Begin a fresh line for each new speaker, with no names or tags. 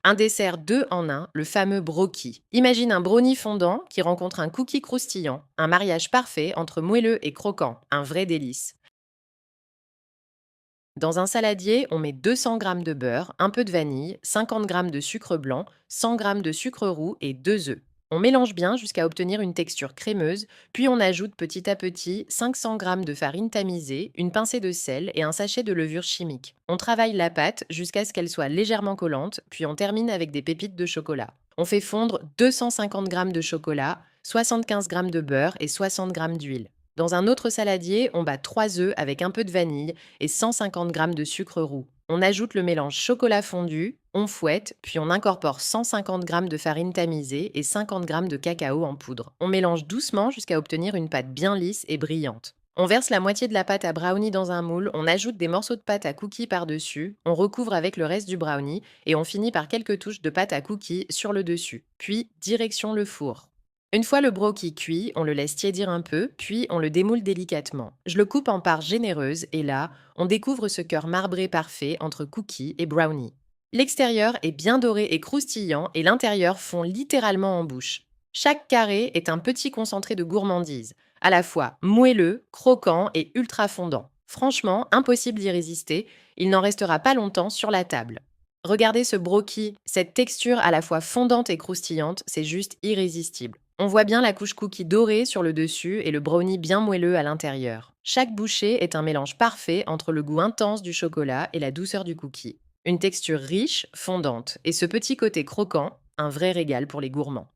Un dessert 2 en un, le fameux brookie. Imagine un brownie fondant qui rencontre un cookie croustillant, un mariage parfait entre moelleux et croquant, un vrai délice. Dans un saladier, on met 200 g de beurre, un peu de vanille, 50 g de sucre blanc, 100 g de sucre roux et 2 œufs. On mélange bien jusqu'à obtenir une texture crémeuse, puis on ajoute petit à petit 500 g de farine tamisée, une pincée de sel et un sachet de levure chimique. On travaille la pâte jusqu'à ce qu'elle soit légèrement collante, puis on termine avec des pépites de chocolat. On fait fondre 250 g de chocolat, 75 g de beurre et 60 g d'huile. Dans un autre saladier, on bat 3 œufs avec un peu de vanille et 150 g de sucre roux. On ajoute le mélange chocolat fondu, on fouette, puis on incorpore 150 g de farine tamisée et 50 g de cacao en poudre. On mélange doucement jusqu'à obtenir une pâte bien lisse et brillante. On verse la moitié de la pâte à brownie dans un moule, on ajoute des morceaux de pâte à cookies par-dessus, on recouvre avec le reste du brownie et on finit par quelques touches de pâte à cookies sur le dessus. Puis, direction le four. Une fois le brookie cuit, on le laisse tiédir un peu, puis on le démoule délicatement. Je le coupe en parts généreuses et là, on découvre ce cœur marbré parfait entre cookies et brownie. L'extérieur est bien doré et croustillant et l'intérieur fond littéralement en bouche. Chaque carré est un petit concentré de gourmandise, à la fois moelleux, croquant et ultra fondant. Franchement, impossible d'y résister, il n'en restera pas longtemps sur la table. Regardez ce brookie, cette texture à la fois fondante et croustillante, c'est juste irrésistible. On voit bien la couche cookie dorée sur le dessus et le brownie bien moelleux à l'intérieur. Chaque bouchée est un mélange parfait entre le goût intense du chocolat et la douceur du cookie. Une texture riche, fondante, et ce petit côté croquant, un vrai régal pour les gourmands.